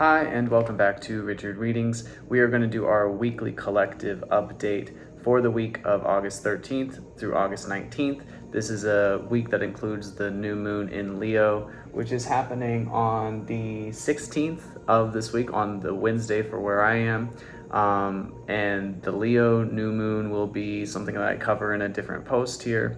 Hi, and welcome back to Richard Readings. We are going to do our weekly collective update for the week of August 13th through August 19th. This is a week that includes the new moon in Leo, which is happening on the 16th of this week, on the Wednesday for where I am. And the Leo new moon will be something that I cover in a different post here.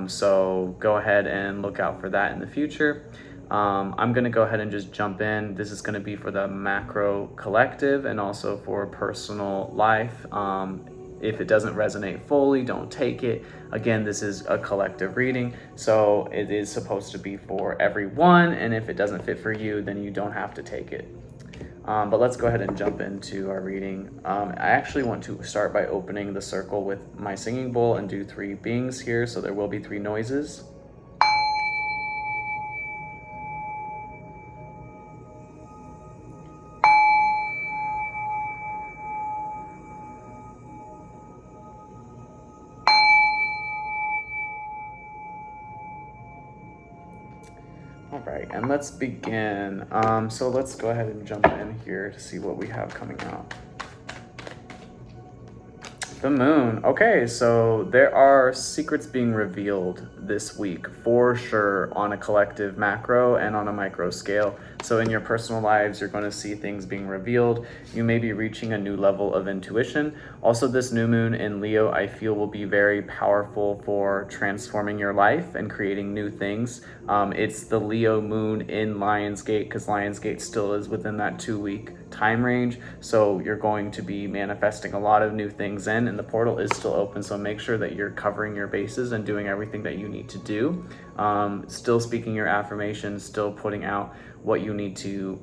So go ahead and look out for that in the future. I'm going to go ahead and just jump in. This is going to be for the macro collective and also for personal life. If it doesn't resonate fully, don't take it. Again, this is a collective reading, so it is supposed to be for everyone. And if it doesn't fit for you, then you don't have to take it. But let's go ahead and jump into our reading. I actually want to start by opening the circle with my singing bowl and do 3 beings here. So there will be 3 noises. All right, and let's begin. So let's go ahead and jump in here to see what we have coming out. The moon. Okay, so there are secrets being revealed this week for sure on a collective macro and on a micro scale. So in your personal lives, you're going to see things being revealed. You may be reaching a new level of intuition. Also, this new moon in Leo, I feel, will be very powerful for transforming your life and creating new things. It's the Leo moon in Lionsgate, because Lionsgate still is within that 2-week time range. So you're going to be manifesting a lot of new things in, and the portal is still open. So make sure that you're covering your bases and doing everything that you need to do. Still speaking your affirmations, still putting out what you need to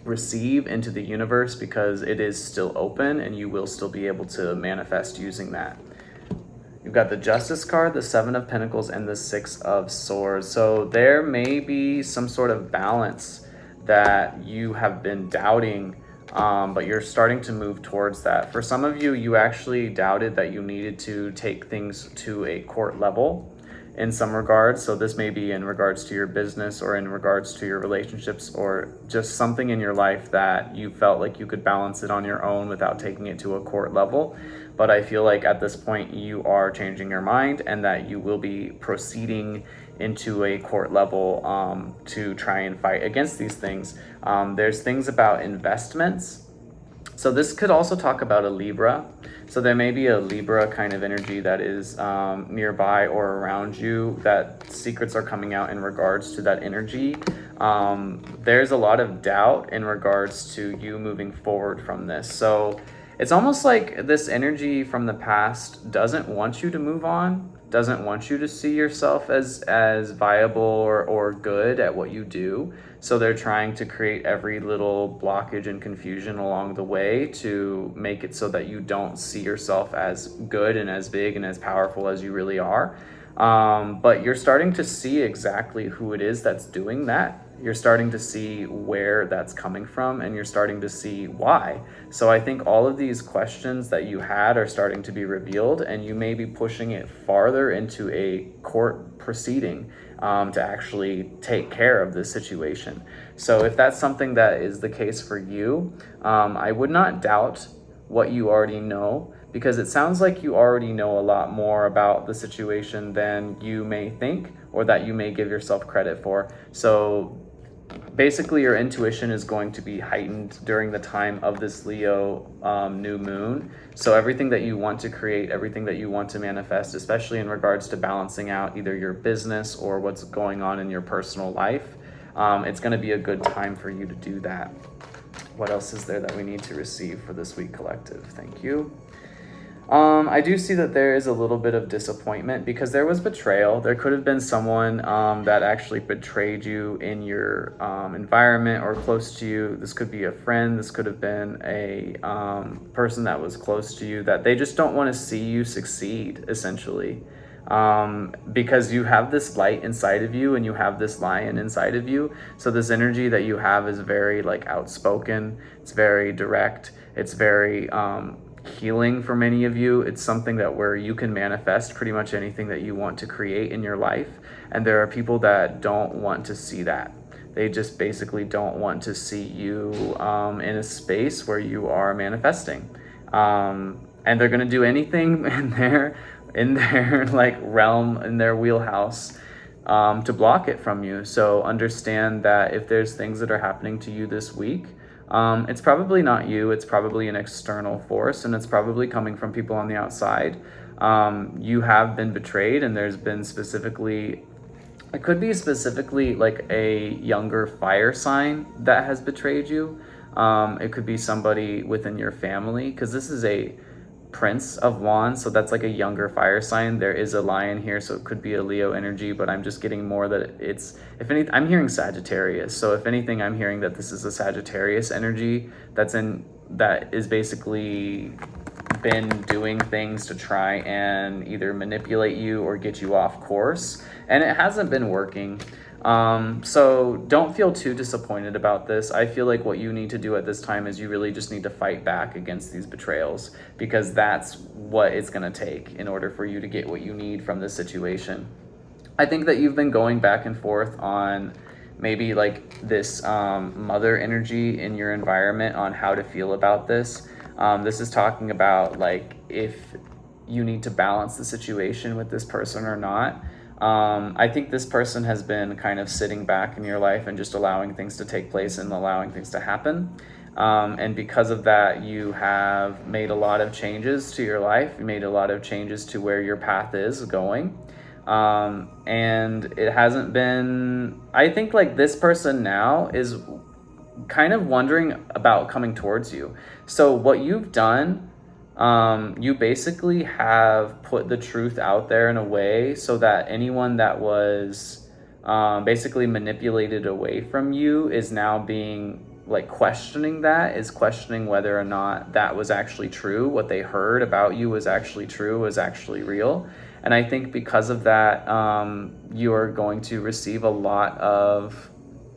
receive into the universe, because it is still open and you will still be able to manifest using that. You've got the Justice card, the 7 of Pentacles, and the 6 of Swords. So there may be some sort of balance that you have been doubting, but you're starting to move towards that. For some of you, you actually doubted that you needed to take things to a court level in some regards. So this may be in regards to your business or in regards to your relationships, or just something in your life that you felt like you could balance it on your own without taking it to a court level. But I feel like at this point you are changing your mind, and that you will be proceeding into a court level to try and fight against these things. There's things about investments. So this could also talk about a Libra. So there may be a Libra kind of energy that is nearby or around you, that secrets are coming out in regards to that energy. There's a lot of doubt in regards to you moving forward from this. So it's almost like this energy from the past doesn't want you to move on, doesn't want you to see yourself as viable or good at what you do. So they're trying to create every little blockage and confusion along the way to make it so that you don't see yourself as good and as big and as powerful as you really are. But you're starting to see exactly who it is that's doing that. You're starting to see where that's coming from, and you're starting to see why. So I think all of these questions that you had are starting to be revealed, and you may be pushing it farther into a court proceeding to actually take care of this situation. So if that's something that is the case for you, I would not doubt what you already know, because it sounds like you already know a lot more about the situation than you may think, or that you may give yourself credit for. So basically your intuition is going to be heightened during the time of this Leo new moon. So everything that you want to create, everything that you want to manifest, especially in regards to balancing out either your business or what's going on in your personal life, it's going to be a good time for you to do that. What else is there that we need to receive for this week collective? Thank you. I do see that there is a little bit of disappointment, because there was betrayal. There could have been someone that actually betrayed you in your environment or close to you. This could be a friend. This could have been a person that was close to you, that they just don't want to see you succeed, essentially. Because you have this light inside of you and you have this lion inside of you. So this energy that you have is very outspoken. It's very direct. It's very healing for many of you. It's something that where you can manifest pretty much anything that you want to create in your life. And there are people that don't want to see that. They just basically don't want to see you in a space where you are manifesting. And they're going to do anything in their like realm, in their wheelhouse, to block it from you. So understand that if there's things that are happening to you this week, it's probably not you, it's probably an external force, and it's probably coming from people on the outside. You have been betrayed, and there's been it could be specifically like a younger fire sign that has betrayed you. It could be somebody within your family, because this is a Prince of Wands, so that's like a younger fire sign. There is a lion here, so it could be a Leo energy, but I'm just getting more that it's, if anything, I'm hearing Sagittarius. So if anything, I'm hearing that this is a Sagittarius energy that is basically been doing things to try and either manipulate you or get you off course, and it hasn't been working. So don't feel too disappointed about this. I feel like what you need to do at this time is you really just need to fight back against these betrayals, because that's what it's going to take in order for you to get what you need from this situation. I think that you've been going back and forth on maybe like this mother energy in your environment on how to feel about this. This is talking about like if you need to balance the situation with this person or not. I think this person has been kind of sitting back in your life and just allowing things to take place and allowing things to happen. And because of that, you have made a lot of changes to your life. You made a lot of changes to where your path is going. And it hasn't been, I think like this person now is kind of wondering about coming towards you. So what you've done, you basically have put the truth out there in a way so that anyone that was basically manipulated away from you is now being like questioning whether or not that was actually true. What they heard about you was actually true, was actually real. And I think because of that, you are going to receive a lot of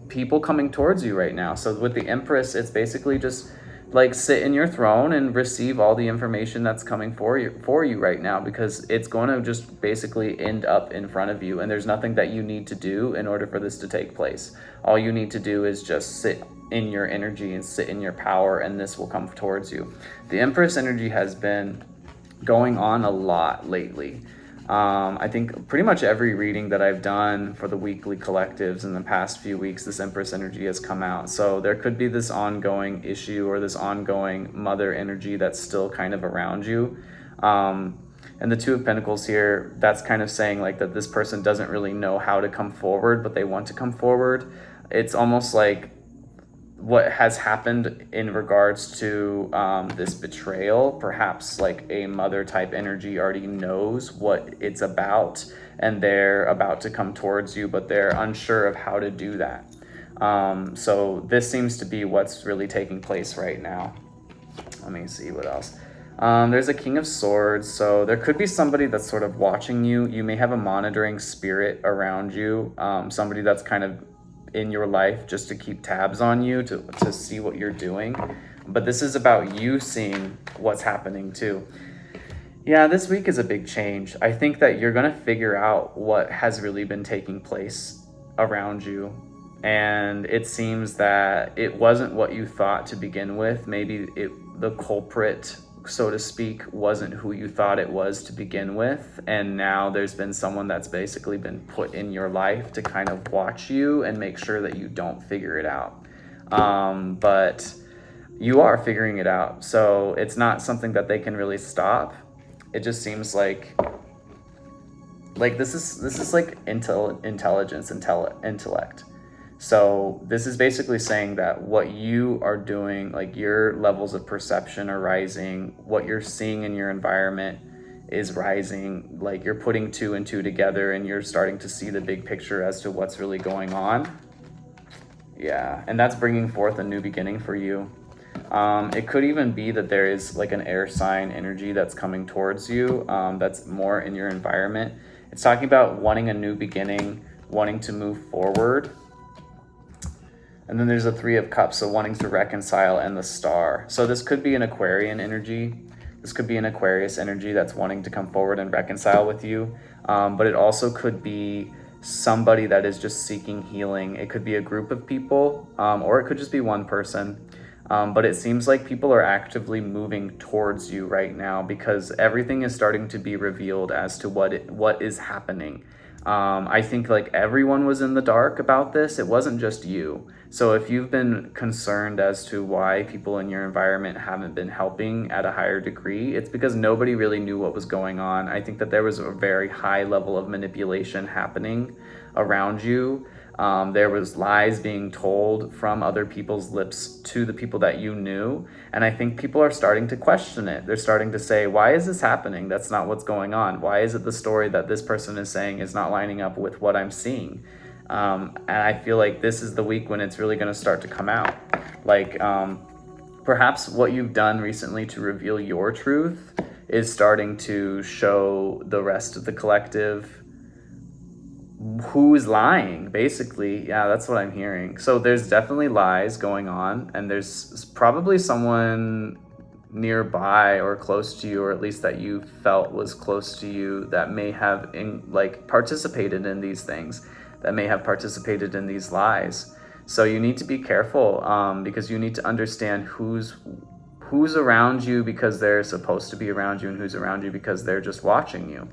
people coming towards you right now. So with the Empress, it's basically just like sit in your throne and receive all the information that's coming for you right now, because it's going to just basically end up in front of you, and there's nothing that you need to do in order for this to take place. All you need to do is just sit in your energy and sit in your power, and this will come towards you. The Empress energy has been going on a lot lately. I think pretty much every reading that I've done for the weekly collectives in the past few weeks, this Empress energy has come out. So there could be this ongoing issue or this ongoing mother energy that's still kind of around you. And the Two of Pentacles here, that's kind of saying like that this person doesn't really know how to come forward, but they want to come forward. It's almost like what has happened in regards to this betrayal, perhaps like a mother type energy already knows what it's about and they're about to come towards you, but they're unsure of how to do that. So this seems to be what's really taking place right now. Let me see what else. There's a King of Swords, so there could be somebody that's sort of watching you. You may have a monitoring spirit around you, somebody that's kind of in your life just to keep tabs on you, to see what you're doing. But this is about you seeing what's happening too. Yeah, this week is a big change. I think that you're going to figure out what has really been taking place around you. And it seems that it wasn't what you thought to begin with. Maybe the culprit, so to speak, wasn't who you thought it was to begin with, and now there's been someone that's basically been put in your life to kind of watch you and make sure that you don't figure it out. But you are figuring it out, so it's not something that they can really stop. It just seems like this is like intelligence, intellect. So this is basically saying that what you are doing, like your levels of perception are rising, what you're seeing in your environment is rising, like you're putting two and two together and you're starting to see the big picture as to what's really going on. Yeah, and that's bringing forth a new beginning for you. It could even be that there is like an air sign energy that's coming towards you, that's more in your environment. It's talking about wanting a new beginning, wanting to move forward. And then there's a Three of Cups, so wanting to reconcile, and the Star. So this could be an Aquarian energy. This could be an Aquarius energy that's wanting to come forward and reconcile with you. But it also could be somebody that is just seeking healing. It could be a group of people, or it could just be one person. But it seems like people are actively moving towards you right now because everything is starting to be revealed as to what is happening. I think like everyone was in the dark about this. It wasn't just you. So if you've been concerned as to why people in your environment haven't been helping at a higher degree, it's because nobody really knew what was going on. I think that there was a very high level of manipulation happening around you. There was lies being told from other people's lips to the people that you knew. And I think people are starting to question it. They're starting to say, why is this happening? That's not what's going on. Why is it the story that this person is saying is not lining up with what I'm seeing? And I feel like this is the week when it's really going to start to come out. Like, perhaps what you've done recently to reveal your truth is starting to show the rest of the collective who's lying, basically. Yeah, that's what I'm hearing. So there's definitely lies going on, and there's probably someone nearby or close to you, or at least that you felt was close to you, that may have participated in these things, that may have participated in these lies. So you need to be careful, because you need to understand who's around you because they're supposed to be around you, and who's around you because they're just watching you,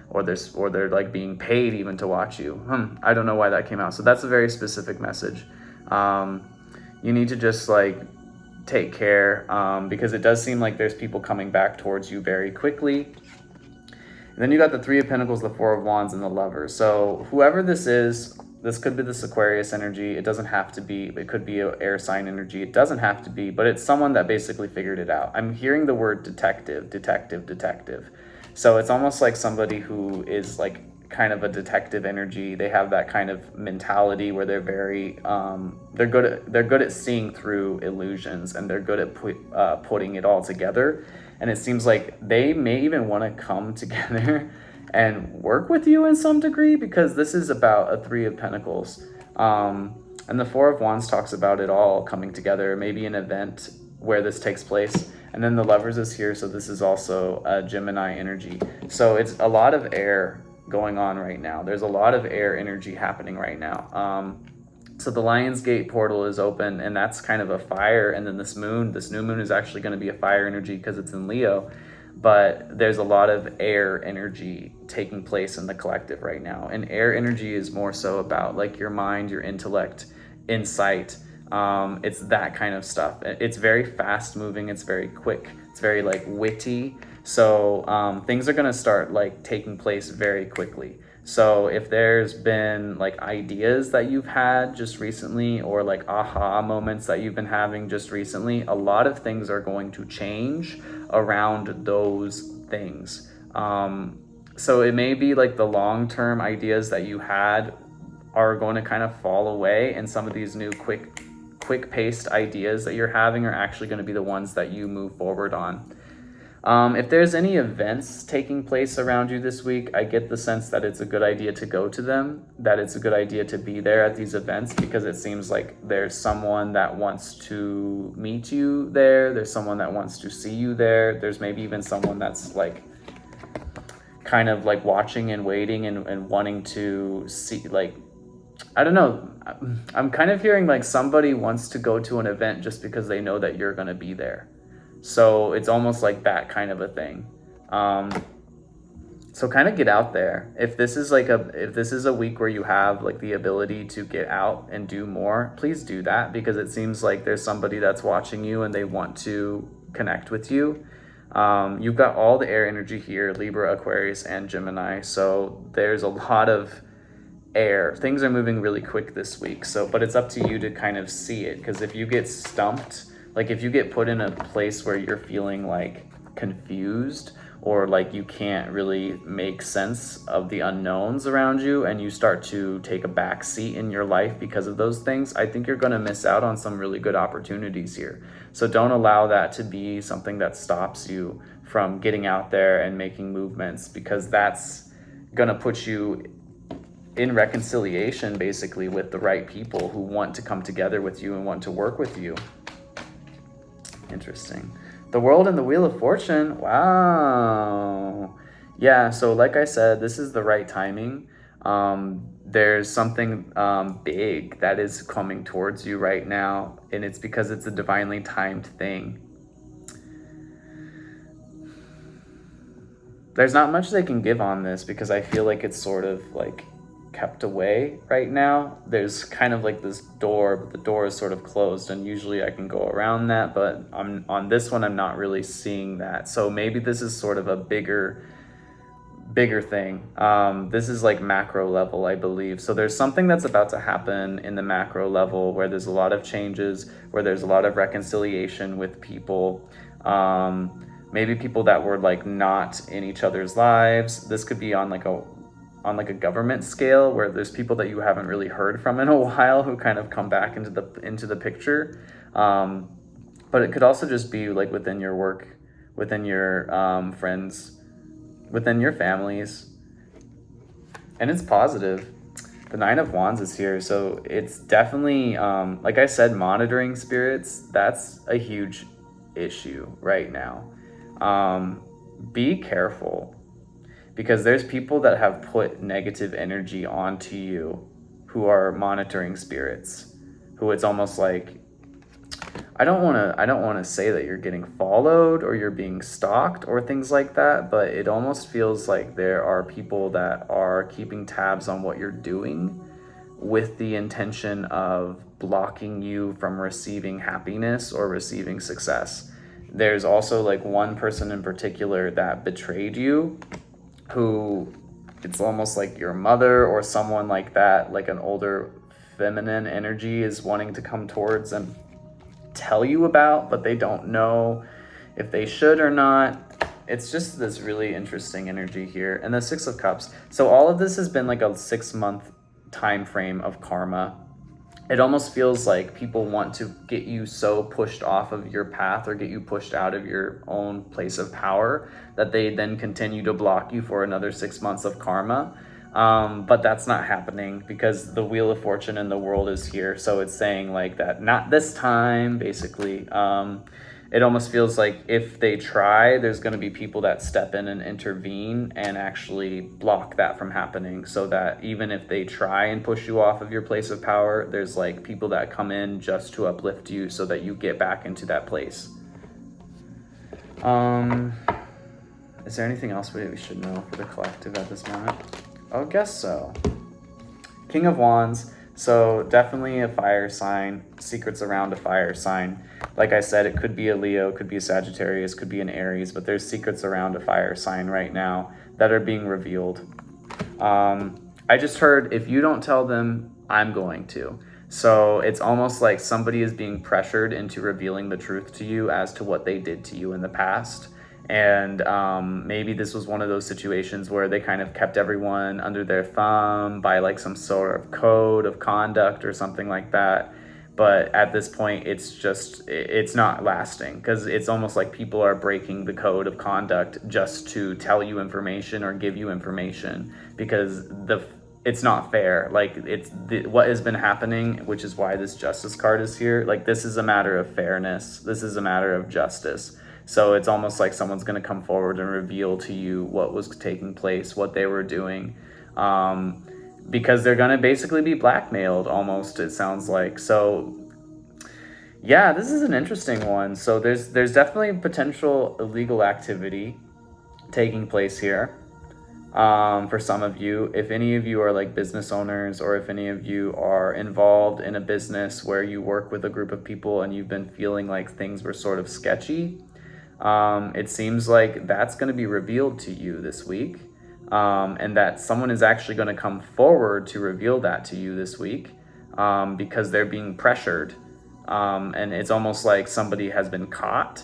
or they're like being paid even to watch you. I don't know why that came out. So that's a very specific message. You need to just like take care, because it does seem like there's people coming back towards you very quickly. And then you got the Three of Pentacles, the Four of Wands, and the Lover. So whoever this is, this could be this Aquarius energy. It doesn't have to be. It could be an air sign energy. It doesn't have to be, but it's someone that basically figured it out. I'm hearing the word detective. So it's almost like somebody who is like kind of a detective energy. They have that kind of mentality where they're very they're good at seeing through illusions, and they're good at putting it all together. And it seems like they may even want to come together and work with you in some degree, because this is about a Three of Pentacles. And the Four of Wands talks about it all coming together, maybe an event where this takes place. And then the Lovers is here, so this is also a Gemini energy. So it's a lot of air going on right now. There's a lot of air energy happening right now. So the Lion's Gate portal is open, and that's kind of a fire. And then this new moon is actually going to be a fire energy because it's in Leo. But there's a lot of air energy taking place in the collective right now. And air energy is more so about like your mind, your intellect, insight. It's that kind of stuff. It's very fast moving. It's very quick. It's very like witty. So things are going to start like taking place very quickly. So if there's been like ideas that you've had just recently, or like aha moments that you've been having just recently, a lot of things are going to change around those things. So it may be like the long-term ideas that you had are going to kind of fall away, and some of these new quick-paced ideas that you're having are actually going to be the ones that you move forward on. If there's any events taking place around you this week, I get the sense that it's a good idea to go to them, that it's a good idea to be there at these events, because it seems like there's someone that wants to meet you there. There's someone that wants to see you there. There's maybe even someone that's like kind of like watching and waiting and wanting to see, like, I don't know. I'm kind of hearing like somebody wants to go to an event just because they know that you're going to be there. So it's almost like that kind of a thing. So kind of get out there. If this is a week where you have like the ability to get out and do more, please do that, because it seems like there's somebody that's watching you and they want to connect with you. You've got all the air energy here, Libra, Aquarius, and Gemini. So there's a lot of air. Things are moving really quick this week. So, but it's up to you to kind of see it, because if you get stumped, like if you get put in a place where you're feeling like confused, or like you can't really make sense of the unknowns around you, and you start to take a back seat in your life because of those things, I think you're going to miss out on some really good opportunities here. So don't allow that to be something that stops you from getting out there and making movements, because that's going to put you in reconciliation basically with the right people who want to come together with you and want to work with you. Interesting. The World and the Wheel of Fortune. Wow. Yeah, so like I said, this is the right timing. There's something big that is coming towards you right now, and it's because it's a divinely timed thing. There's not much they can give on this because I feel like it's sort of like kept away right now. There's kind of like this door, but the door is sort of closed, and usually I can go around that, but on this one I'm not really seeing that. So maybe this is sort of a bigger thing. This is like macro level, I believe. So there's something that's about to happen in the macro level where there's a lot of changes, where there's a lot of reconciliation with people. Maybe people that were like not in each other's lives. This could be on like a government scale where there's people that you haven't really heard from in a while who kind of come back into the picture. But it could also just be like within your work, within your friends, within your families, and it's positive. The Nine of Wands is here, so it's definitely like I said, monitoring spirits. That's a huge issue right now. Be careful, because there's people that have put negative energy onto you who are monitoring spirits, who it's almost like, I don't want to say that you're getting followed or you're being stalked or things like that, but it almost feels like there are people that are keeping tabs on what you're doing with the intention of blocking you from receiving happiness or receiving success. There's also like one person in particular that betrayed you, who it's almost like your mother or someone like that, like an older feminine energy is wanting to come towards and tell you about, but they don't know if they should or not. It's just this really interesting energy here. And the Six of Cups. So all of this has been like a 6-month time frame of karma. It almost feels like people want to get you so pushed off of your path or get you pushed out of your own place of power that they then continue to block you for another 6 months of karma. But that's not happening because the Wheel of Fortune and the world is here. So it's saying like that, not this time, basically. It almost feels like if they try, there's going to be people that step in and intervene and actually block that from happening, so that even if they try and push you off of your place of power, there's like people that come in just to uplift you so that you get back into that place. Is there anything else we should know for the collective at this moment? I guess so. King of Wands. So definitely a fire sign, secrets around a fire sign. Like I said, it could be a Leo, could be a Sagittarius, could be an Aries, but there's secrets around a fire sign right now that are being revealed. I just heard, if you don't tell them, I'm going to. So it's almost like somebody is being pressured into revealing the truth to you as to what they did to you in the past. And maybe this was one of those situations where they kind of kept everyone under their thumb by like some sort of code of conduct or something like that. But at this point, it's not lasting, because it's almost like people are breaking the code of conduct just to tell you information or give you information, because it's not fair. Like what has been happening, which is why this Justice card is here. Like, this is a matter of fairness. This is a matter of justice. So it's almost like someone's going to come forward and reveal to you what was taking place, what they were doing, because they're going to basically be blackmailed almost, it sounds like. So yeah, this is an interesting one. So there's definitely potential illegal activity taking place here. For some of you, if any of you are like business owners, or if any of you are involved in a business where you work with a group of people and you've been feeling like things were sort of sketchy, it seems like that's going to be revealed to you this week, and that someone is actually going to come forward to reveal that to you this week, because they're being pressured, and it's almost like somebody has been caught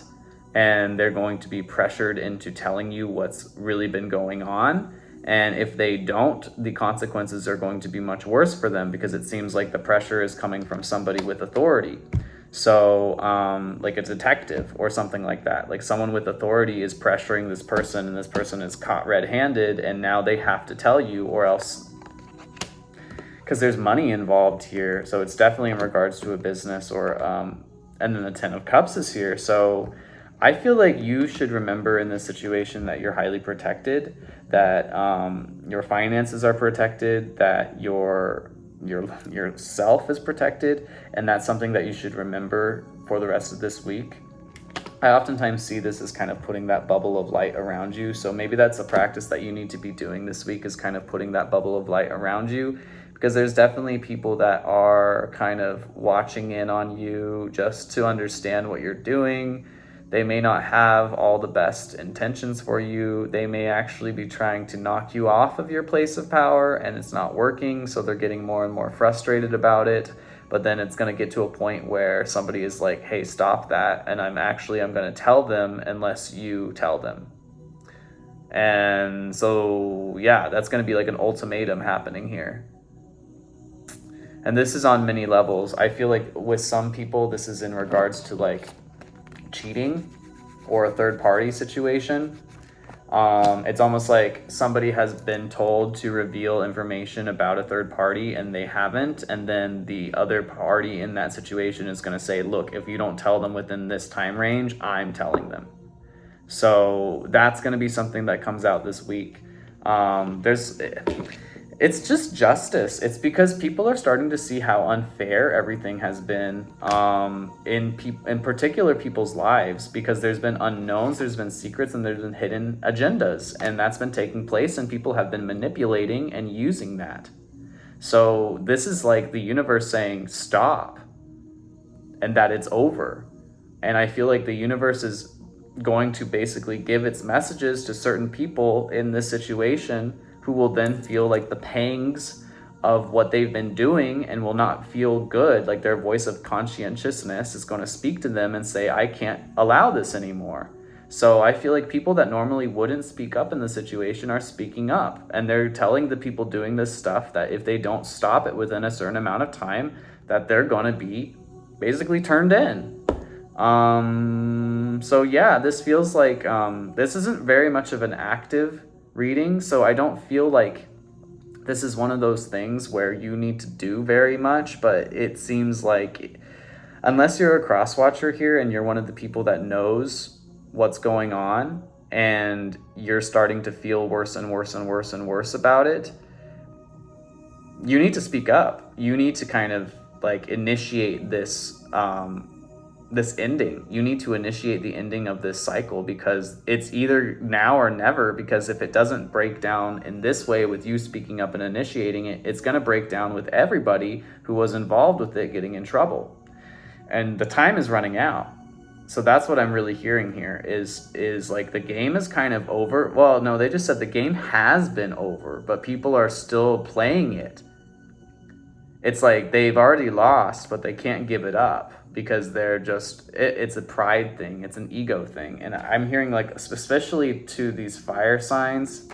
and they're going to be pressured into telling you what's really been going on. And if they don't, the consequences are going to be much worse for them, because it seems like the pressure is coming from somebody with authority. So like a detective or something like that, like someone with authority is pressuring this person, and this person is caught red-handed, and now they have to tell you, or else, because there's money involved here. So it's definitely in regards to a business, or and then the Ten of Cups is here. So I feel like you should remember in this situation that you're highly protected, that your finances are protected, that your self is protected, and that's something that you should remember for the rest of this week. I oftentimes see this as kind of putting that bubble of light around you. So maybe that's a practice that you need to be doing this week, is kind of putting that bubble of light around you, because there's definitely people that are kind of watching in on you just to understand what you're doing. They may not have all the best intentions for you. They may actually be trying to knock you off of your place of power, and it's not working, so they're getting more and more frustrated about it. But then it's going to get to a point where somebody is like, hey, stop that, and I'm going to tell them unless you tell them. And so yeah, that's going to be like an ultimatum happening here. And this is on many levels. I feel like with some people, this is in regards to like cheating or a third party situation. It's almost like somebody has been told to reveal information about a third party and they haven't, and then the other party in that situation is going to say, look, if you don't tell them within this time range, I'm telling them. So that's going to be something that comes out this week. It's just justice. It's because people are starting to see how unfair everything has been in particular people's lives, because there's been unknowns, there's been secrets, and there's been hidden agendas, and that's been taking place, and people have been manipulating and using that. So this is like the universe saying stop, and that it's over. And I feel like the universe is going to basically give its messages to certain people in this situation, who will then feel like the pangs of what they've been doing and will not feel good. Like their voice of conscientiousness is going to speak to them and say, I can't allow this anymore. So I feel like people that normally wouldn't speak up in the situation are speaking up, and they're telling the people doing this stuff that if they don't stop it within a certain amount of time, that they're going to be basically turned in. So yeah, this feels like this isn't very much of an active reading, so I don't feel like this is one of those things where you need to do very much, but it seems like unless you're a cross watcher here and you're one of the people that knows what's going on and you're starting to feel worse and worse and worse and worse about it, you need to speak up. You need to kind of like initiate this this ending. You need to initiate the ending of this cycle, because it's either now or never. Because if it doesn't break down in this way with you speaking up and initiating it, it's going to break down with everybody who was involved with it getting in trouble. And the time is running out. So that's what I'm really hearing here is like the game is kind of over. Well, no, they just said the game has been over, but people are still playing it. It's like they've already lost, but they can't give it up, because they're just, it's a pride thing. It's an ego thing. And I'm hearing like, especially to these fire signs,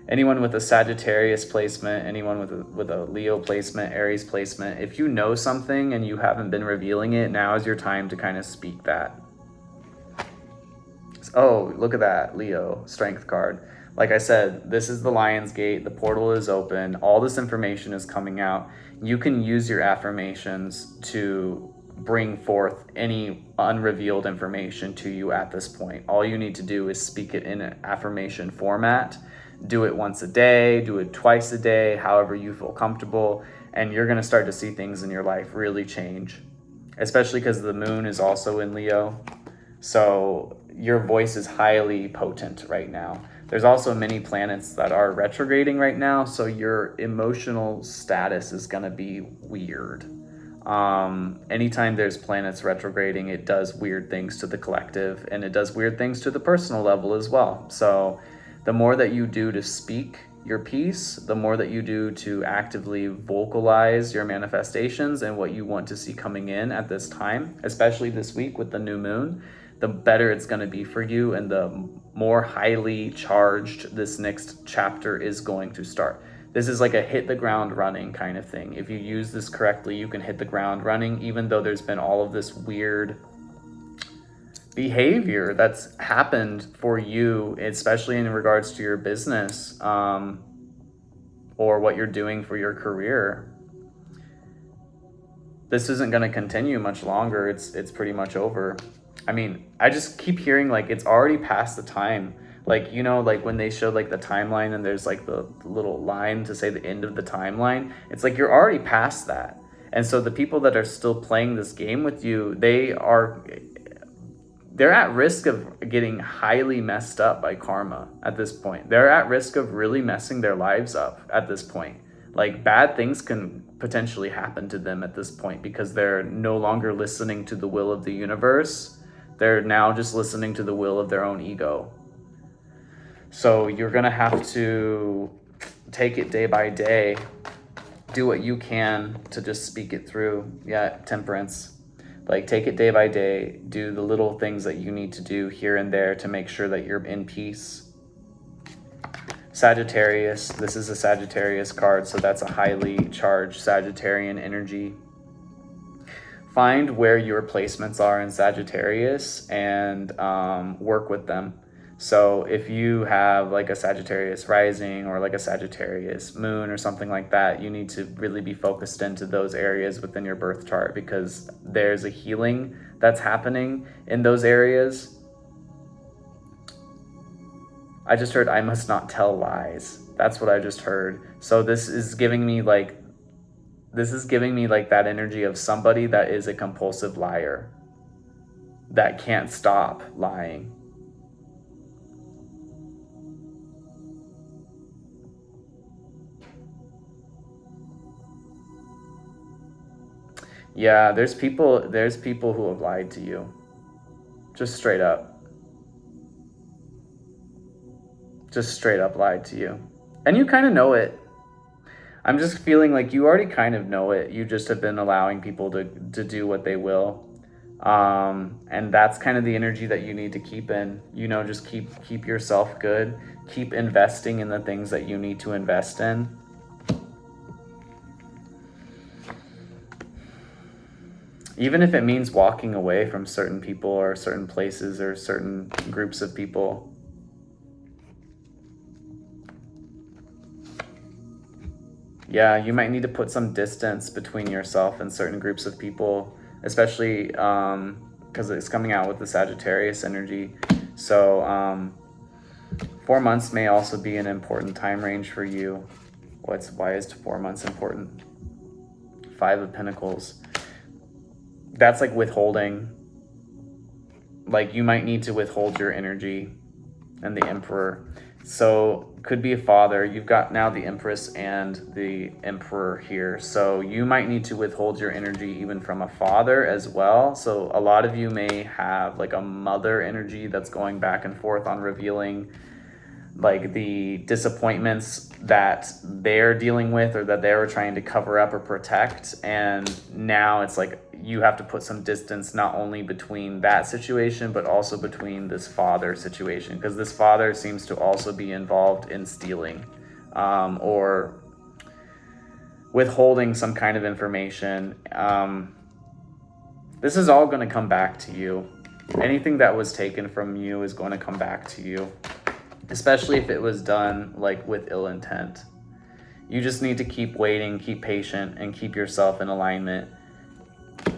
anyone with a Sagittarius placement, anyone with a Leo placement, Aries placement, if you know something and you haven't been revealing it, now is your time to kind of speak that. Oh, look at that, Leo, strength card. Like I said, this is the Lion's Gate. The portal is open. All this information is coming out. You can use your affirmations to bring forth any unrevealed information to you at this point. All you need to do is speak it in an affirmation format. Do it once a day, do it twice a day, however you feel comfortable, and you're going to start to see things in your life really change, especially because the moon is also in Leo. So your voice is highly potent right now. There's also many planets that are retrograding right now, so your emotional status is going to be weird. Anytime there's planets retrograding, it does weird things to the collective, and it does weird things to the personal level as well. So the more that you do to speak your piece, the more that you do to actively vocalize your manifestations and what you want to see coming in at this time, especially this week with the new moon, the better it's going to be for you, and the more highly charged this next chapter is going to start. This is like a hit the ground running kind of thing. If you use this correctly, you can hit the ground running, even though there's been all of this weird behavior that's happened for you, especially in regards to your business or what you're doing for your career. This isn't going to continue much longer. It's pretty much over. I mean, I just keep hearing like it's already past the time. Like, you know, like when they showed like the timeline and there's like the little line to say the end of the timeline, it's like you're already past that. And so the people that are still playing this game with you, they're at risk of getting highly messed up by karma at this point. They're at risk of really messing their lives up at this point. Like bad things can potentially happen to them at this point because they're no longer listening to the will of the universe. They're now just listening to the will of their own ego. So you're gonna have to take it day by day, do what you can to just speak it through. Yeah, temperance. Like take it day by day, do the little things that you need to do here and there to make sure that you're in peace. Sagittarius, this is a Sagittarius card, so that's a highly charged Sagittarian energy. Find where your placements are in Sagittarius and work with them. So if you have like a Sagittarius rising or like a Sagittarius moon or something like that, you need to really be focused into those areas within your birth chart because there's a healing that's happening in those areas. I just heard, I must not tell lies. That's what I just heard. So this is giving me like that energy of somebody that is a compulsive liar that can't stop lying. Yeah, there's people who have lied to you. Just straight up. Just straight up lied to you. And you kind of know it. I'm just feeling like you already kind of know it. You just have been allowing people to do what they will. And that's kind of the energy that you need to keep in. You know, just keep yourself good. Keep investing in the things that you need to invest in. Even if it means walking away from certain people or certain places or certain groups of people. Yeah, you might need to put some distance between yourself and certain groups of people, especially because it's coming out with the Sagittarius energy. So 4 months may also be an important time range for you. Why is 4 months important? 5 of Pentacles. That's like withholding. Like you might need to withhold your energy. And the Emperor. So could be a father. You've got now the Empress and the Emperor here. So you might need to withhold your energy even from a father as well. So a lot of you may have like a mother energy that's going back and forth on revealing like the disappointments that they're dealing with or that they were trying to cover up or protect. And now it's like you have to put some distance not only between that situation, but also between this father situation, because this father seems to also be involved in stealing or withholding some kind of information. This is all going to come back to you. Anything that was taken from you is going to come back to you. Especially if it was done like with ill intent. You just need to keep waiting, keep patient, and keep yourself in alignment.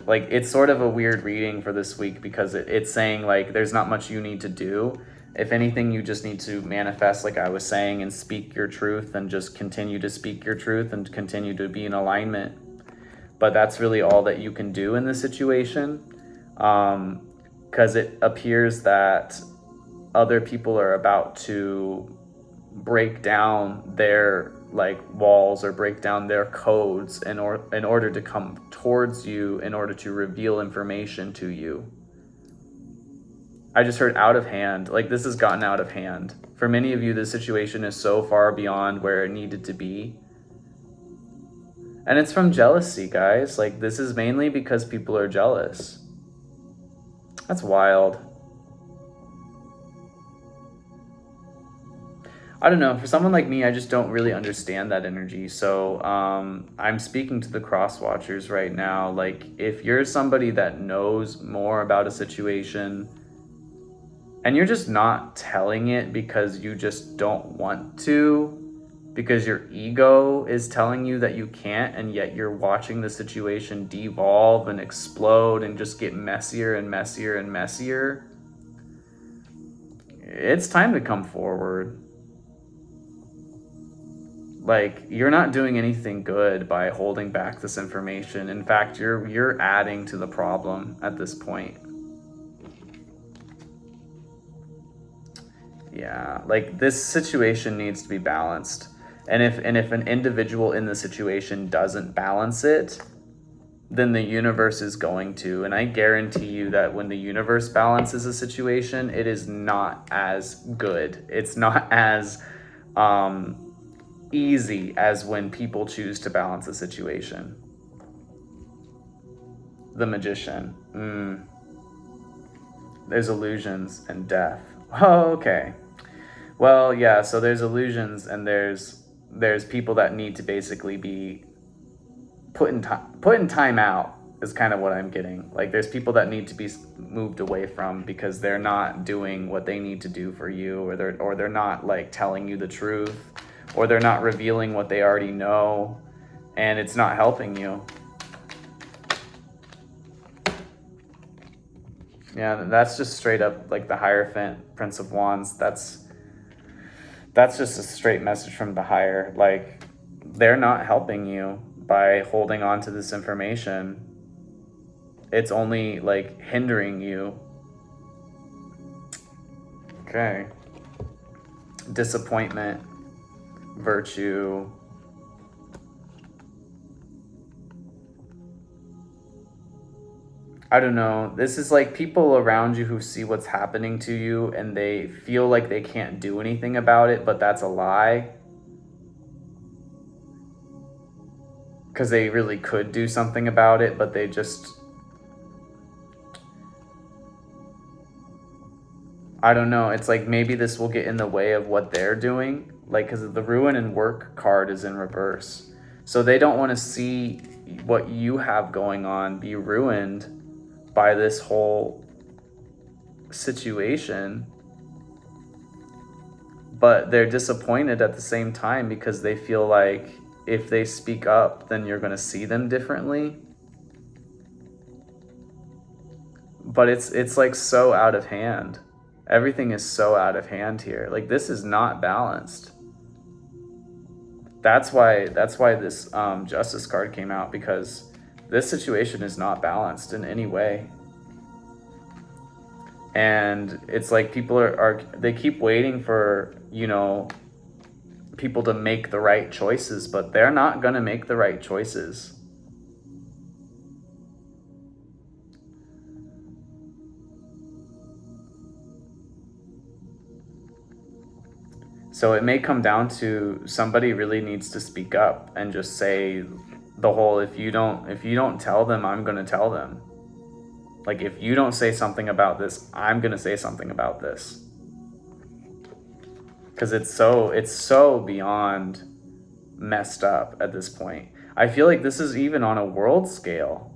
Like it's sort of a weird reading for this week because it's saying like there's not much you need to do. If anything, you just need to manifest, like I was saying, and speak your truth and just continue to speak your truth and continue to be in alignment. But that's really all that you can do in this situation because it appears that other people are about to break down their like walls or break down their codes in order to come towards you, in order to reveal information to you. I just heard out of hand. Like this has gotten out of hand. For many of you, this situation is so far beyond where it needed to be. And it's from jealousy, guys. Like this is mainly because people are jealous. That's wild. I don't know, for someone like me, I just don't really understand that energy. So I'm speaking to the cross watchers right now. Like if you're somebody that knows more about a situation and you're just not telling it because you just don't want to, because your ego is telling you that you can't, and yet you're watching the situation devolve and explode and just get messier and messier and messier. It's time to come forward. Like, you're not doing anything good by holding back this information. In fact, you're adding to the problem at this point. Yeah, like, this situation needs to be balanced. And if an individual in the situation doesn't balance it, then the universe is going to. And I guarantee you that when the universe balances a situation, it is not as good. It's not as easy as when people choose to balance a situation. The Magician. There's illusions and death. Oh, okay. Well, yeah, so there's illusions, and there's people that need to basically be put in time out, is kind of what I'm getting. Like, there's people that need to be moved away from because they're not doing what they need to do for you, or they're not like telling you the truth, or they're not revealing what they already know, and it's not helping you. Yeah, that's just straight up like the Hierophant, Prince of Wands. That's just a straight message from the higher. Like, they're not helping you by holding on to this information. It's only like hindering you. Okay. Disappointment, virtue. I don't know. This is like people around you who see what's happening to you and they feel like they can't do anything about it, but that's a lie. Because they really could do something about it, but they just... I don't know. It's like maybe this will get in the way of what they're doing. Like, because the ruin and work card is in reverse. So they don't want to see what you have going on be ruined by this whole situation, but they're disappointed at the same time because they feel like if they speak up, then you're going to see them differently. But it's like so out of hand. Everything is so out of hand here. Like, this is not balanced. That's why this Justice card came out, because this situation is not balanced in any way. And it's like people are they keep waiting for, people to make the right choices, but they're not going to make the right choices. So it may come down to somebody really needs to speak up and just say the whole, if you don't tell them, I'm going to tell them. Like, if you don't say something about this, I'm going to say something about this. Because it's so beyond messed up at this point. I feel like this is even on a world scale.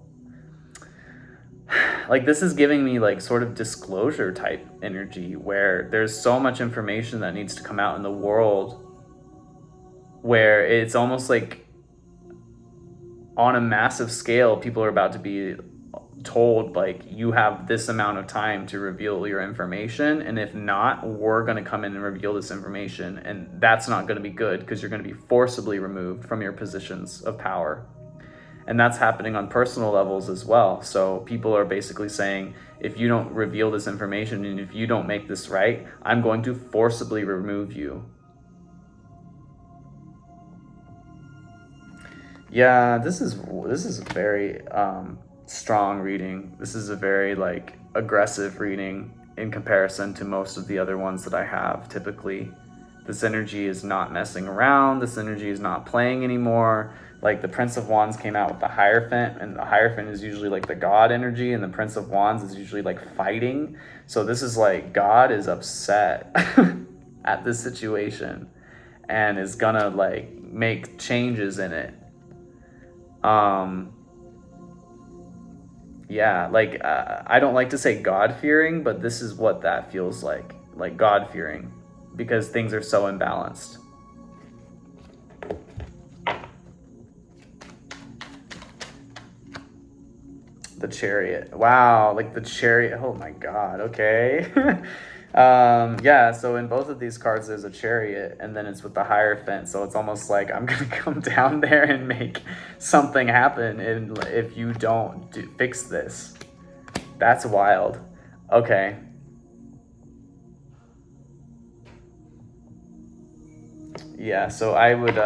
Like, this is giving me like sort of disclosure type energy, where there's so much information that needs to come out in the world, where it's almost like on a massive scale, people are about to be told, like, you have this amount of time to reveal your information, and if not, we're going to come in and reveal this information, and that's not going to be good because you're going to be forcibly removed from your positions of power. And that's happening on personal levels as well. So people are basically saying, if you don't reveal this information and if you don't make this right, I'm going to forcibly remove you. Yeah, this is a very strong reading. This is a very like aggressive reading in comparison to most of the other ones that I have typically. This energy is not messing around. This energy is not playing anymore. Like, the Prince of Wands came out with the Hierophant, and the Hierophant is usually like the God energy, and the Prince of Wands is usually like fighting. So this is like God is upset at this situation and is gonna like make changes in it. Yeah, like I don't like to say God-fearing, but this is what that feels like God-fearing, because things are so imbalanced. The Chariot. Wow, like the Chariot. Oh my God. Okay. Yeah, so in both of these cards, there's a Chariot, and then it's with the Hierophant. So it's almost like I'm gonna come down there and make something happen, and if you don't fix this, that's wild. Okay. Yeah, so I would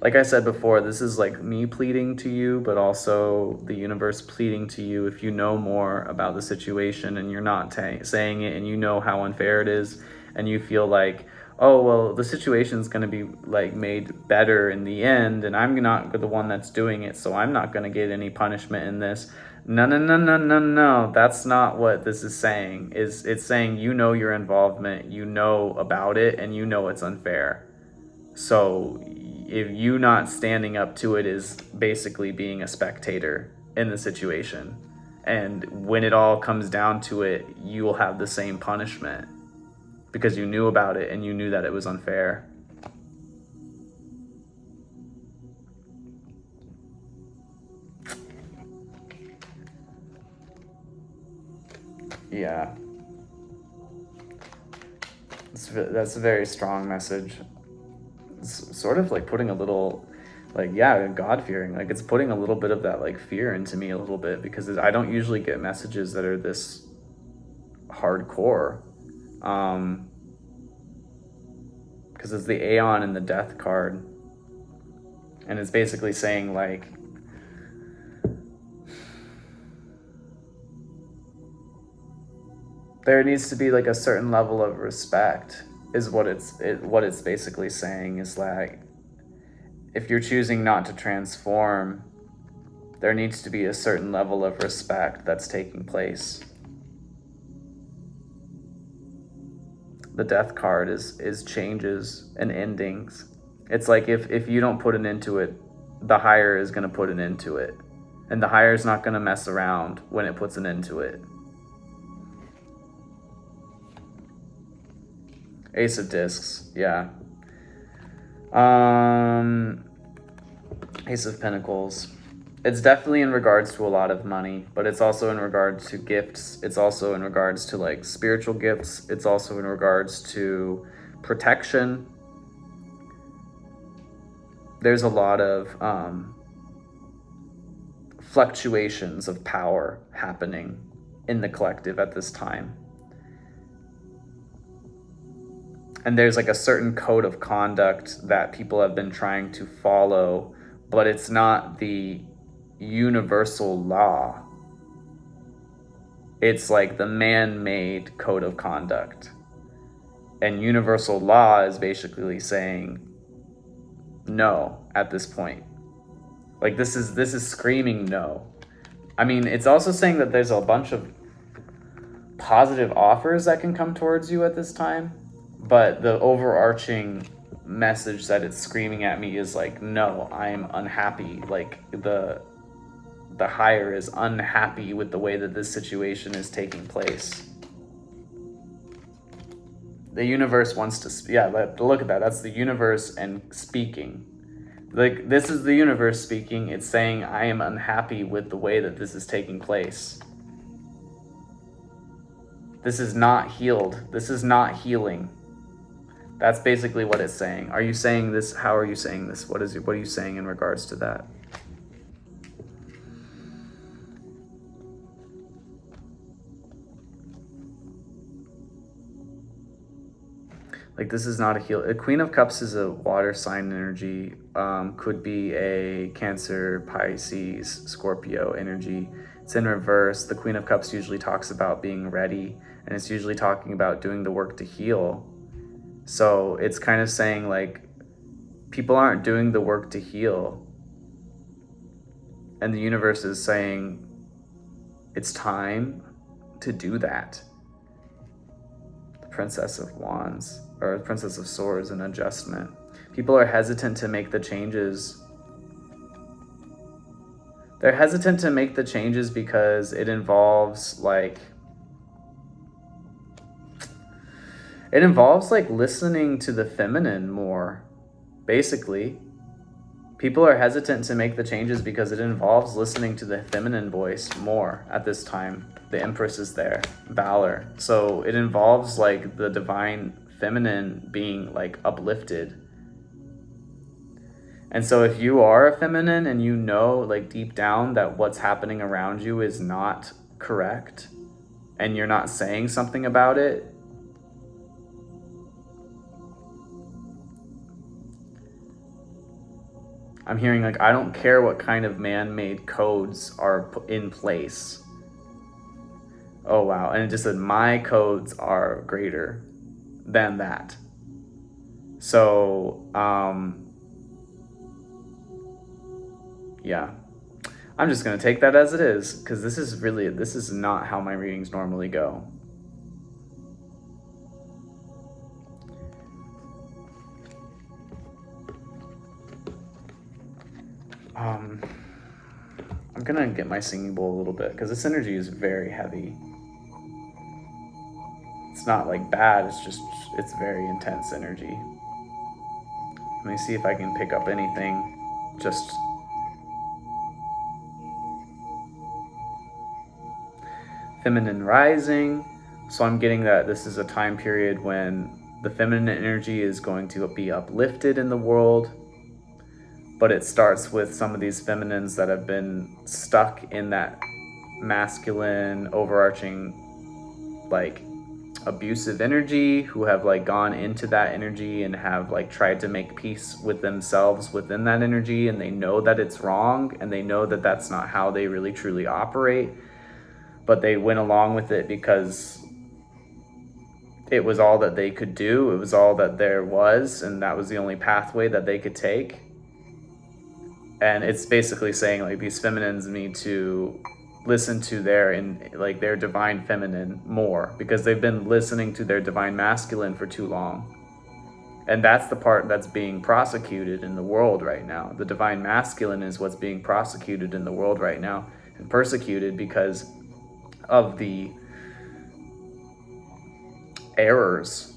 like I said before, this is like me pleading to you, but also the universe pleading to you. If you know more about the situation and you're not saying it, and you know how unfair it is, and you feel like, oh, well, the situation's going to be like made better in the end, and I'm not the one that's doing it, so I'm not going to get any punishment in this. No, no, no, no, no, no. That's not what this is saying. It's saying you know your involvement, you know about it, and you know it's unfair. So if you not standing up to it is basically being a spectator in the situation. And when it all comes down to it, you will have the same punishment because you knew about it and you knew that it was unfair. Yeah. That's a very strong message. It's sort of like putting a little, like, yeah, God-fearing. Like, it's putting a little bit of that, like, fear into me a little bit, because I don't usually get messages that are this hardcore. Because it's the Aeon and the Death card. And it's basically saying, like, there needs to be, like, a certain level of respect, is what it's basically saying, is like, if you're choosing not to transform, there needs to be a certain level of respect that's taking place. The Death card is changes and endings. It's like if you don't put an end to it, the higher is going to put an end to it. And the higher is not going to mess around when it puts an end to it. Ace of Discs, yeah. Ace of Pentacles. It's definitely in regards to a lot of money, but it's also in regards to gifts. It's also in regards to, like, spiritual gifts. It's also in regards to protection. There's a lot of fluctuations of power happening in the collective at this time. And there's, like, a certain code of conduct that people have been trying to follow, but it's not the universal law. It's like the man-made code of conduct. And universal law is basically saying no at this point. Like, this is screaming no. I mean, it's also saying that there's a bunch of positive offers that can come towards you at this time, but the overarching message that it's screaming at me is like, no, I'm unhappy. Like, the higher is unhappy with the way that this situation is taking place. The universe wants to, yeah, look at that. That's the universe and speaking. Like, this is the universe speaking. It's saying, I am unhappy with the way that this is taking place. This is not healed. This is not healing. That's basically what it's saying. Are you saying this? How are you saying this? What are you saying in regards to that? Like, this is not a heal. A Queen of Cups is a water sign energy. Could be a Cancer, Pisces, Scorpio energy. It's in reverse. The Queen of Cups usually talks about being ready, and it's usually talking about doing the work to heal. So it's kind of saying, like, people aren't doing the work to heal. And the universe is saying, it's time to do that. The Princess of Wands, or Princess of Swords, an adjustment. People are hesitant to make the changes. They're hesitant to make the changes because it involves, like, listening to the feminine more, basically. People are hesitant to make the changes because it involves listening to the feminine voice more at this time. The Empress is there, Valor. So it involves like the divine feminine being like uplifted. And so if you are a feminine and you know like deep down that what's happening around you is not correct and you're not saying something about it, I'm hearing like, I don't care what kind of man-made codes are in place. Oh, wow. And it just said, my codes are greater than that. So, yeah. I'm just going to take that as it is, because this is not how my readings normally go. I'm gonna get my singing bowl a little bit because this energy is very heavy. It's not like bad, it's very intense energy. Let me see if I can pick up anything. Just feminine rising. So I'm getting that this is a time period when the feminine energy is going to be uplifted in the world. But it starts with some of these feminines that have been stuck in that masculine, overarching, like abusive energy, who have like gone into that energy and have like tried to make peace with themselves within that energy, and they know that it's wrong and they know that that's not how they really truly operate, but they went along with it because it was all that they could do, it was all that there was, and that was the only pathway that they could take. And it's basically saying like these feminines need to listen to their divine feminine more, because they've been listening to their divine masculine for too long. And that's the part that's being prosecuted in the world right now. The divine masculine is what's being prosecuted in the world right now and persecuted because of the errors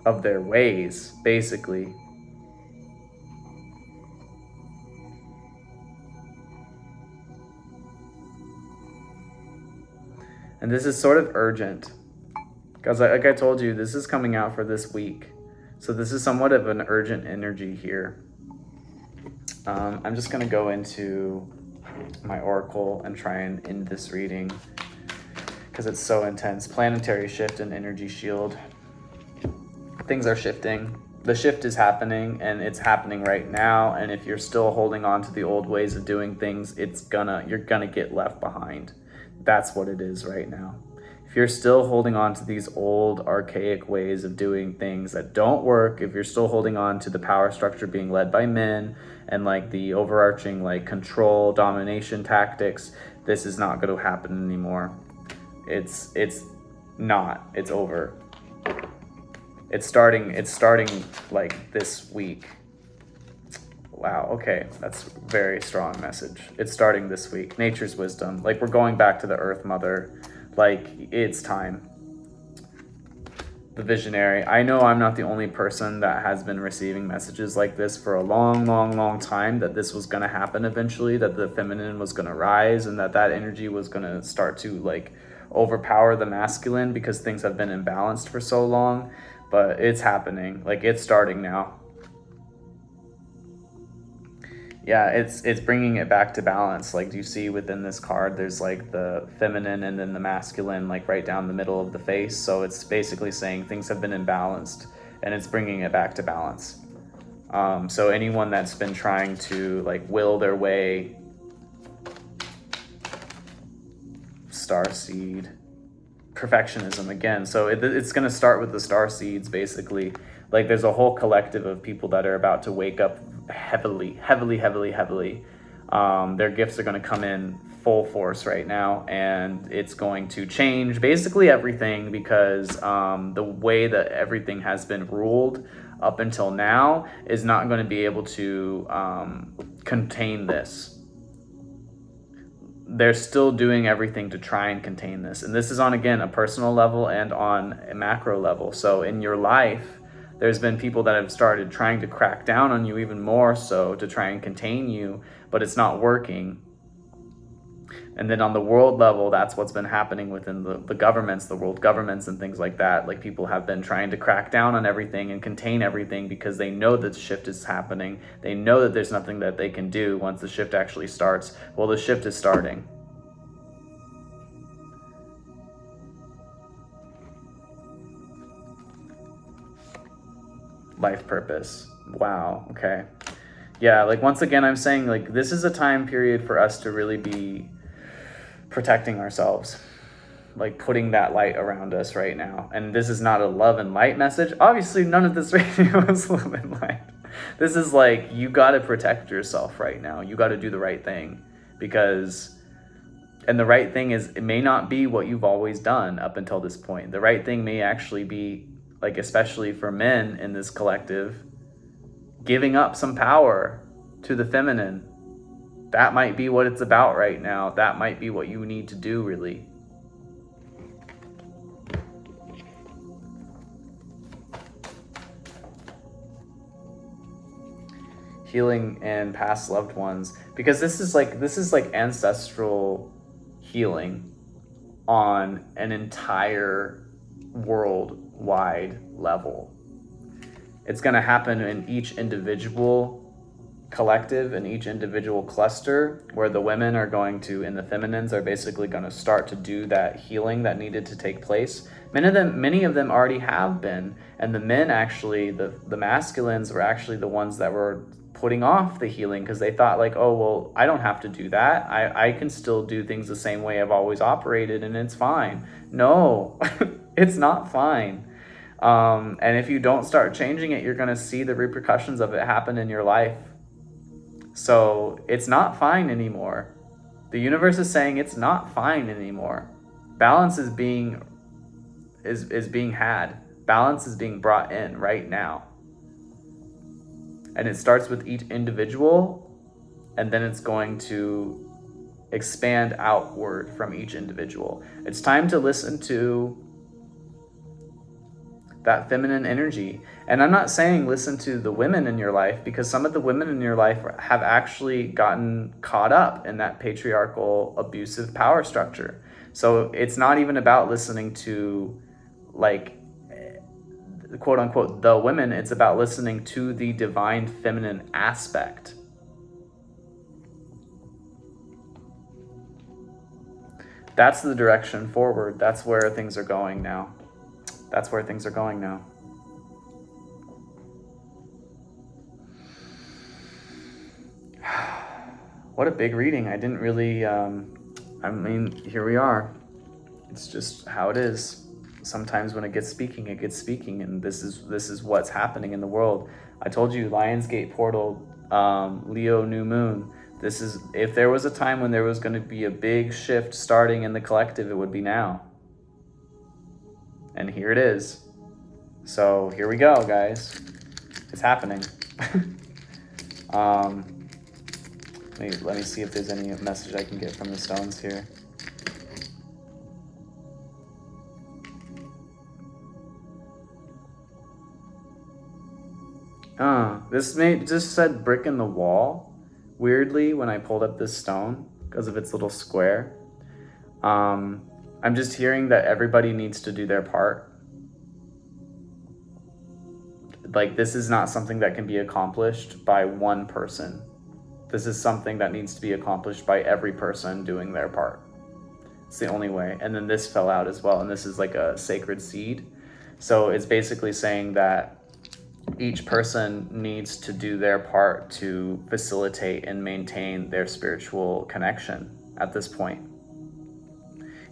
of their ways, basically. And this is sort of urgent because like I told you, this is coming out for this week. So this is somewhat of an urgent energy here. I'm just going to go into my oracle and try and end this reading because it's so intense. Planetary shift and energy shield. Things are shifting. The shift is happening, and it's happening right now. And if you're still holding on to the old ways of doing things, you're gonna get left behind. That's what it is right now. If you're still holding on to these old archaic ways of doing things that don't work, if you're still holding on to the power structure being led by men and like the overarching like control domination tactics, this is not going to happen anymore. It's over. It's starting like this week. Wow, okay, that's a very strong message. It's starting this week. Nature's wisdom. Like, we're going back to the Earth Mother. Like, it's time. The visionary. I know I'm not the only person that has been receiving messages like this for a long, long, long time, that this was going to happen eventually, that the feminine was going to rise, and that energy was going to start to, like, overpower the masculine because things have been imbalanced for so long. But it's happening. Like, it's starting now. Yeah, it's bringing it back to balance. Like, do you see within this card, there's like the feminine and then the masculine, like right down the middle of the face. So it's basically saying things have been imbalanced and it's bringing it back to balance. So anyone that's been trying to like will their way, starseed, perfectionism again. So it's going to start with the starseeds, basically. Like, there's a whole collective of people that are about to wake up heavily. Their gifts are going to come in full force right now, and it's going to change basically everything, because the way that everything has been ruled up until now is not going to be able to contain this. They're still doing everything to try and contain this. And this is on, again, a personal level and on a macro level. So in your life, There's been people that have started trying to crack down on you even more so to try and contain you, but it's not working. And then on the world level, that's what's been happening within the governments, the world governments and things like that. Like, people have been trying to crack down on everything and contain everything because they know that the shift is happening. They know that there's nothing that they can do once the shift actually starts. Well, the shift is starting. Life purpose. Wow. Okay. Yeah, like, once again, I'm saying, like, this is a time period for us to really be protecting ourselves, like putting that light around us right now. And this is not a love and light message. Obviously, none of this radio is love and light. This is like, you got to protect yourself right now. You got to do the right thing, because, and the right thing is, it may not be what you've always done up until this point. The right thing may actually be, like, especially for men in this collective, giving up some power to the feminine. That might be what it's about right now. That might be what you need to do, really. Healing and past loved ones, because this is like ancestral healing on an entire worldwide level. It's going to happen in each individual collective, in each individual cluster, where the women are going to, and the feminines are basically going to start to do that healing that needed to take place. Many of them already have been, and the men actually, the masculines were actually the ones that were putting off the healing, because they thought, like, oh, well, I don't have to do that. I can still do things the same way I've always operated, and it's fine. No, it's not fine. And if you don't start changing it, you're going to see the repercussions of it happen in your life. So it's not fine anymore. The universe is saying it's not fine anymore. Balance is being had. Balance is being brought in right now. And it starts with each individual, and then it's going to expand outward from each individual. It's time to listen to that feminine energy. And I'm not saying listen to the women in your life, because some of the women in your life have actually gotten caught up in that patriarchal, abusive power structure. So it's not even about listening to, like, quote unquote, the women. It's about listening to the divine feminine aspect. That's the direction forward. That's where things are going now. That's where things are going now. What a big reading. I didn't really, here we are. It's just how it is. Sometimes when it gets speaking, and this is what's happening in the world. I told you, Lionsgate portal, Leo new moon. This is, if there was a time when there was going to be a big shift starting in the collective, it would be now. And here it is. So here we go, guys. It's happening. Let me see if there's any message I can get from the stones here. This just said brick in the wall. Weirdly, when I pulled up this stone, because of its little square. I'm just hearing that everybody needs to do their part. Like, this is not something that can be accomplished by one person. This is something that needs to be accomplished by every person doing their part. It's the only way. And then this fell out as well, and this is like a sacred seed. So it's basically saying that each person needs to do their part to facilitate and maintain their spiritual connection at this point.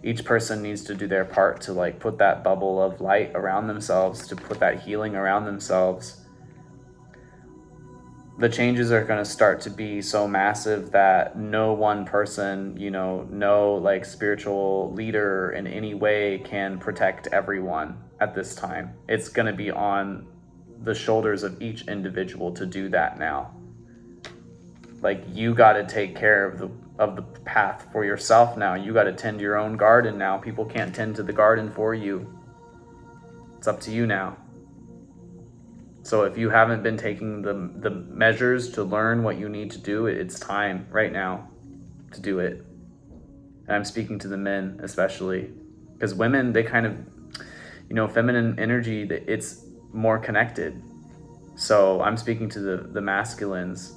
Each person needs to do their part to, like, put that bubble of light around themselves, to put that healing around themselves. The changes are going to start to be so massive that no one person, no, like, spiritual leader in any way can protect everyone at this time. It's going to be on the shoulders of each individual to do that now. Like, you got to take care of the path for yourself now. You got to tend your own garden now. People can't tend to the garden for you. It's up to you now. So if you haven't been taking the measures to learn what you need to do, it's time right now to do it. And I'm speaking to the men especially, because women, they kind of, feminine energy, it's more connected. So I'm speaking to the masculines.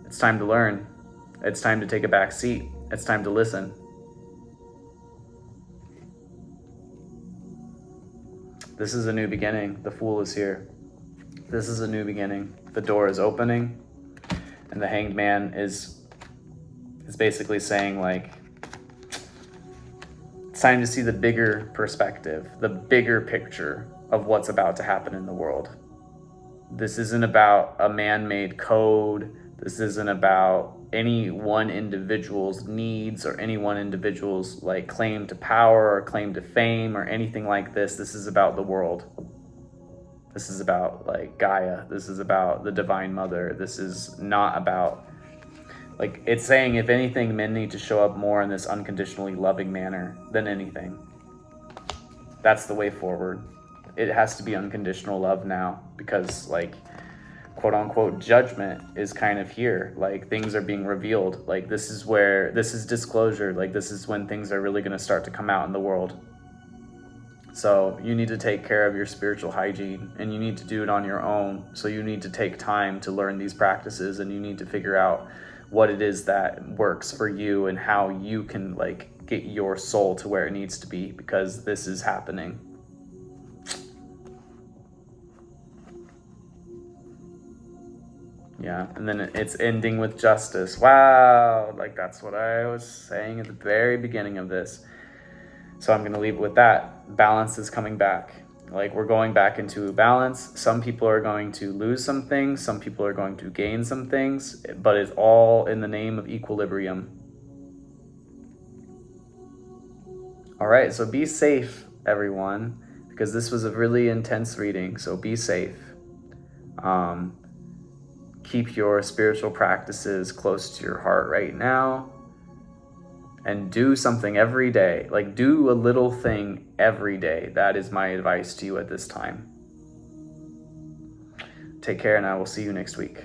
It's time to learn. It's time to take a back seat. It's time to listen. This is a new beginning. The Fool is here. This is a new beginning. The door is opening, and the Hanged Man is basically saying, like, it's time to see the bigger perspective, the bigger picture of what's about to happen in the world. This isn't about a man-made code. This isn't about any one individual's needs or any one individual's like claim to power or claim to fame or anything like this. This is about the world. This is about like Gaia. This is about the Divine Mother. This is not about, like, it's saying, if anything, men need to show up more in this unconditionally loving manner than anything. That's the way forward. It has to be unconditional love now, because, like, quote unquote judgment is kind of here. Like, things are being revealed. Like, this is disclosure. Like, this is when things are really going to start to come out in the world. So you need to take care of your spiritual hygiene, and you need to do it on your own. So you need to take time to learn these practices, and you need to figure out what it is that works for you and how you can like get your soul to where it needs to be, because this is happening. Yeah, and then it's ending with justice. Wow, like that's what I was saying at the very beginning of this. So I'm going to leave it with that. Balance is coming back. Like, we're going back into balance. Some people are going to lose some things. Some people are going to gain some things. But it's all in the name of equilibrium. All right, so be safe, everyone, because this was a really intense reading. So be safe. Keep your spiritual practices close to your heart right now. And do something every day. Like, do a little thing every day. That is my advice to you at this time. Take care, and I will see you next week.